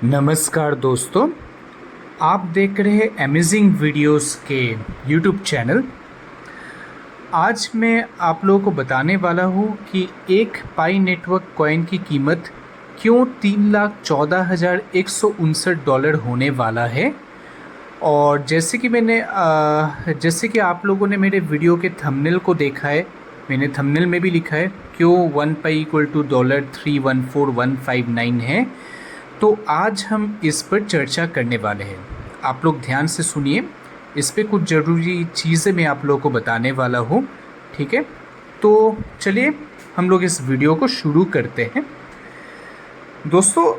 नमस्कार दोस्तों, आप देख रहे हैं अमेजिंग वीडियोस के यूट्यूब चैनल। आज मैं आप लोगों को बताने वाला हूँ कि एक पाई नेटवर्क कॉइन की कीमत क्यों $3,14,159 होने वाला है। और जैसे कि आप लोगों ने मेरे वीडियो के थंबनेल को देखा है, मैंने थंबनेल में भी लिखा है क्यों 1 पाई इक्वल टू $314,159 है। तो आज हम इस पर चर्चा करने वाले हैं। आप लोग ध्यान से सुनिए, इस पे कुछ ज़रूरी चीज़ें मैं आप लोगों को बताने वाला हूँ, ठीक है। तो चलिए हम लोग इस वीडियो को शुरू करते हैं। दोस्तों,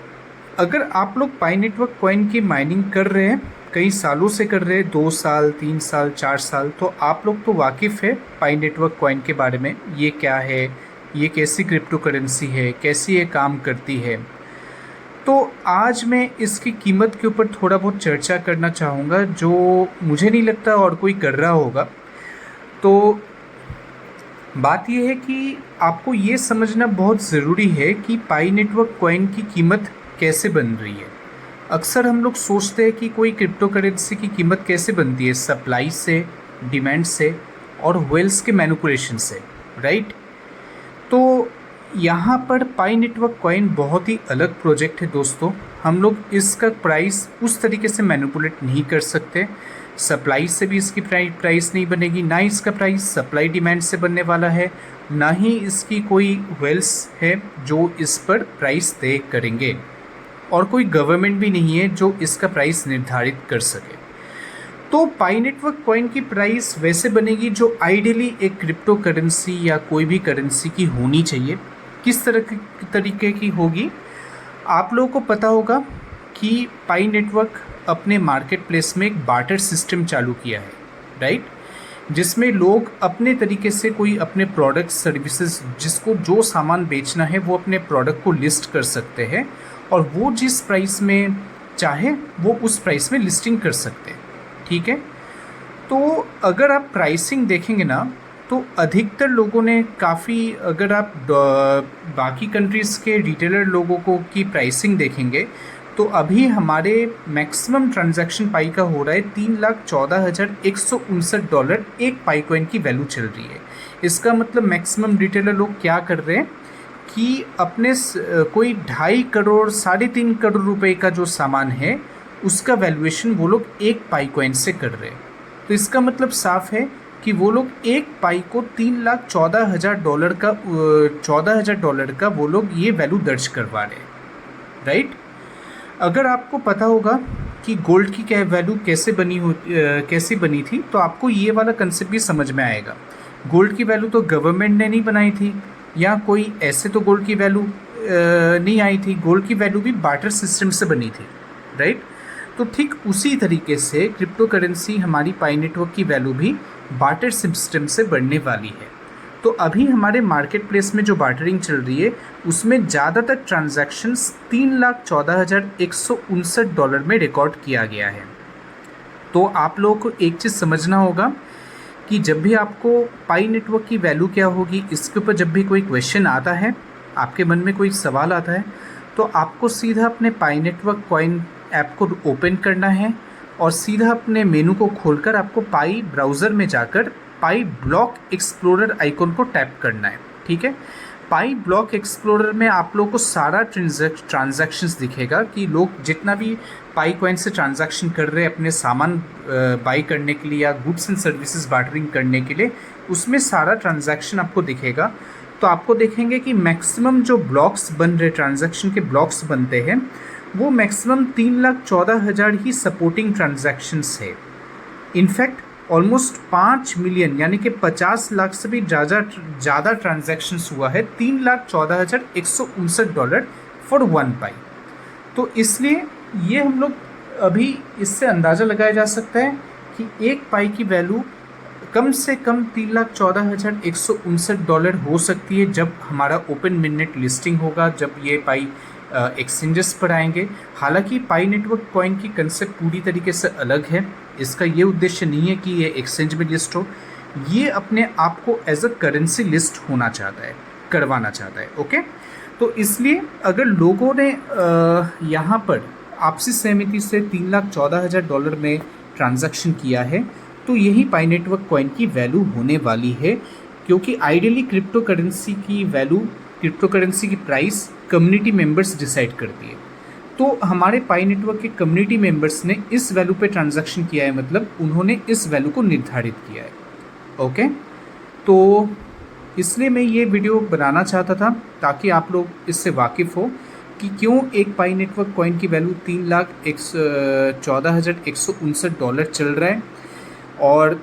अगर आप लोग पाई नेटवर्क कॉइन की माइनिंग कर रहे हैं, कई सालों से कर रहे हैं, 2 साल 3 साल 4 साल, तो आप लोग तो वाकिफ़ है पाई नेटवर्क कॉइन के बारे में। ये क्या है, ये कैसी क्रिप्टो करेंसी है, कैसी ये काम करती है। तो आज मैं इसकी कीमत के ऊपर थोड़ा बहुत चर्चा करना चाहूँगा, जो मुझे नहीं लगता और कोई कर रहा होगा। तो बात यह है कि आपको ये समझना बहुत ज़रूरी है कि पाई नेटवर्क कॉइन की कीमत कैसे बन रही है। अक्सर हम लोग सोचते हैं कि कोई क्रिप्टो करेंसी की कीमत कैसे बनती है, सप्लाई से, डिमांड से और वेल्स के मैनिपुलेशन से, राइट। तो यहाँ पर पाई नेटवर्क कॉइन बहुत ही अलग प्रोजेक्ट है दोस्तों। हम लोग इसका प्राइस उस तरीके से मैनिपुलेट नहीं कर सकते। सप्लाई से भी इसकी प्राइस नहीं बनेगी, ना ही इसका प्राइस सप्लाई डिमांड से बनने वाला है, ना ही इसकी कोई वेल्स है जो इस पर प्राइस तय करेंगे, और कोई गवर्नमेंट भी नहीं है जो इसका प्राइस निर्धारित कर सके। तो पाई नेटवर्क कॉइन की प्राइस वैसे बनेगी जो आइडियली एक क्रिप्टो करेंसी या कोई भी करेंसी की होनी चाहिए। किस तरीके की होगी, आप लोगों को पता होगा कि पाई नेटवर्क अपने मार्केट प्लेस में एक बार्टर सिस्टम चालू किया है, राइट, जिसमें लोग अपने तरीके से कोई अपने प्रोडक्ट सर्विसेज, जिसको जो सामान बेचना है वो अपने प्रोडक्ट को लिस्ट कर सकते हैं, और वो जिस प्राइस में चाहे वो उस प्राइस में लिस्टिंग कर सकते हैं, ठीक है। तो अगर आप प्राइसिंग देखेंगे ना, तो अधिकतर लोगों ने काफ़ी, अगर आप बाकी कंट्रीज़ के रिटेलर लोगों को की प्राइसिंग देखेंगे, तो अभी हमारे मैक्सिमम ट्रांजैक्शन पाई का हो रहा है $3,14,159 एक पाई कॉइन की वैल्यू चल रही है। इसका मतलब मैक्सिमम रिटेलर लोग क्या कर रहे हैं कि अपने कोई 2.5 करोड़ 3.5 करोड़ रुपए का जो सामान है उसका वैल्यूएशन वो लोग एक पाई कॉइन से कर रहे हैं। तो इसका मतलब साफ है कि वो लोग एक पाई को $14,000 का वो लोग ये वैल्यू दर्ज करवा रहे हैं, राइट। अगर आपको पता होगा कि गोल्ड की क्या वैल्यू कैसे बनी थी, तो आपको ये वाला कंसेप्ट भी समझ में आएगा। गोल्ड की वैल्यू तो गवर्नमेंट ने नहीं बनाई थी, या कोई ऐसे तो गोल्ड की वैल्यू नहीं आई थी। गोल्ड की वैल्यू भी बार्टर सिस्टम से बनी थी, राइट। तो ठीक उसी तरीके से क्रिप्टो करेंसी हमारी पाई नेटवर्क की वैल्यू भी बार्टर सिस्टम से बढ़ने वाली है। तो अभी हमारे मार्केट प्लेस में जो बार्टरिंग चल रही है उसमें ज़्यादातर ट्रांजैक्शंस $3,14,159 में रिकॉर्ड किया गया है। तो आप लोगों को एक चीज़ समझना होगा कि जब भी आपको पाई नेटवर्क की वैल्यू क्या होगी, इसके ऊपर जब भी कोई क्वेश्चन आता है, आपके मन में कोई सवाल आता है, तो आपको सीधा अपने पाई नेटवर्क कॉइन ऐप को ओपन करना है और सीधा अपने मेनू को खोलकर आपको पाई ब्राउज़र में जाकर पाई ब्लॉक एक्सप्लोरर आइकन को टैप करना है, ठीक है। पाई ब्लॉक एक्सप्लोरर में आप लोगों को सारा ट्रांजैक्शंस दिखेगा कि लोग जितना भी पाई कॉइन से ट्रांजैक्शन कर रहे हैं अपने सामान बाई करने के लिए या गुड्स एंड सर्विसेज बार्टरिंग करने के लिए, उसमें सारा ट्रांजैक्शन आपको दिखेगा। तो आपको देखेंगे कि मैक्सिमम जो ब्लॉक्स बन रहे, ट्रांजैक्शन के ब्लॉक्स बनते हैं, वो मैक्सिमम 3,14,000 ही सपोर्टिंग ट्रांजैक्शंस है। इनफैक्ट ऑलमोस्ट 5 मिलियन यानी कि 50 लाख से भी ज़्यादा ट्रांजैक्शंस हुआ है $3,14,159 फॉर 1 पाई। तो इसलिए ये हम लोग अभी इससे अंदाज़ा लगाया जा सकता है कि एक पाई की वैल्यू कम से कम $3,14,159 हो सकती है जब हमारा ओपन मिडनाइट लिस्टिंग होगा, जब ये पाई एक्सचेंजेस पर आएंगे। हालांकि पाई नेटवर्क कॉइन की कंसेप्ट पूरी तरीके से अलग है। इसका ये उद्देश्य नहीं है कि ये एक्सचेंज में लिस्ट हो, ये अपने आप को एज अ करेंसी लिस्ट होना चाहता है, करवाना चाहता है, ओके। तो इसलिए अगर लोगों ने यहाँ पर आपसी सहमति से $3,14,000 में ट्रांजैक्शन किया है, तो यही पाई नेटवर्क कॉइन की वैल्यू होने वाली है, क्योंकि आइडियली क्रिप्टो करेंसी की वैल्यू, क्रिप्टो करेंसी की प्राइस कम्युनिटी मेंबर्स डिसाइड करती है। तो हमारे पाई नेटवर्क के कम्युनिटी मेंबर्स ने इस वैल्यू पे ट्रांजैक्शन किया है, मतलब उन्होंने इस वैल्यू को निर्धारित किया है। ओके, तो इसलिए मैं ये वीडियो बनाना चाहता था ताकि आप लोग इससे वाकिफ़ हो कि क्यों एक पाई नेटवर्क कॉइन की वैल्यू $3,14,159 चल रहा है। और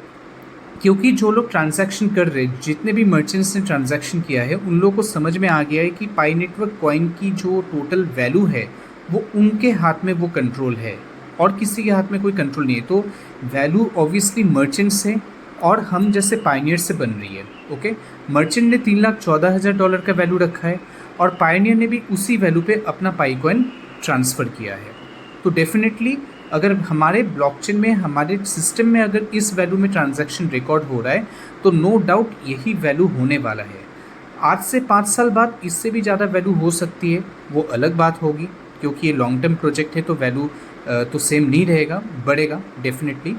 क्योंकि जो लोग ट्रांजैक्शन कर रहे हैं, जितने भी मर्चेंट्स ने ट्रांजैक्शन किया है, उन लोगों को समझ में आ गया है कि पाई नेटवर्क कॉइन की जो टोटल वैल्यू है वो उनके हाथ में वो कंट्रोल है और किसी के हाथ में कोई कंट्रोल नहीं है। तो वैल्यू ऑब्वियसली मर्चेंट से और हम जैसे पायनियर से बन रही है। ओके, मर्चेंट ने $3,14,000 का वैल्यू रखा है और पायनियर ने भी उसी वैल्यू पे अपना पाई कॉइन ट्रांसफ़र किया है। तो डेफिनेटली अगर हमारे ब्लॉकचेन में, हमारे सिस्टम में अगर इस वैल्यू में ट्रांजैक्शन रिकॉर्ड हो रहा है तो नो डाउट यही वैल्यू होने वाला है। आज से 5 साल बाद इससे भी ज़्यादा वैल्यू हो सकती है, वो अलग बात होगी, क्योंकि ये लॉन्ग टर्म प्रोजेक्ट है तो वैल्यू तो सेम नहीं रहेगा, बढ़ेगा डेफिनेटली।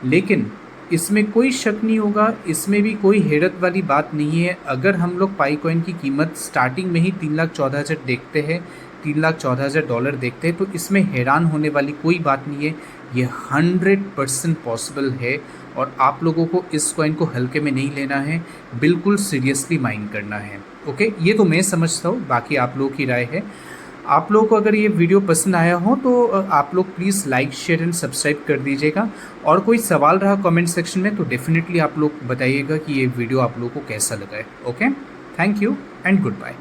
लेकिन इसमें कोई शक नहीं होगा, इसमें भी कोई हैरत वाली बात नहीं है। अगर हम लोग पाई कॉइन की कीमत स्टार्टिंग में ही $3,14,000 देखते हैं, $3,14,000 देखते हैं, तो इसमें हैरान होने वाली कोई बात नहीं है। ये 100% पॉसिबल है और आप लोगों को इस कॉइन को हल्के में नहीं लेना है, बिल्कुल सीरियसली माइंड करना है। ओके, ये तो मैं समझता हूँ, बाकी आप लोगों की राय है। आप लोगों को अगर ये वीडियो पसंद आया हो तो आप लोग please like, share and subscribe कर दीजिएगा। और कोई सवाल रहा कमेंट सेक्शन में तो डेफिनेटली आप लोग बताइएगा कि ये वीडियो आप लोगों को कैसा लगा है। Okay, thank you and good bye.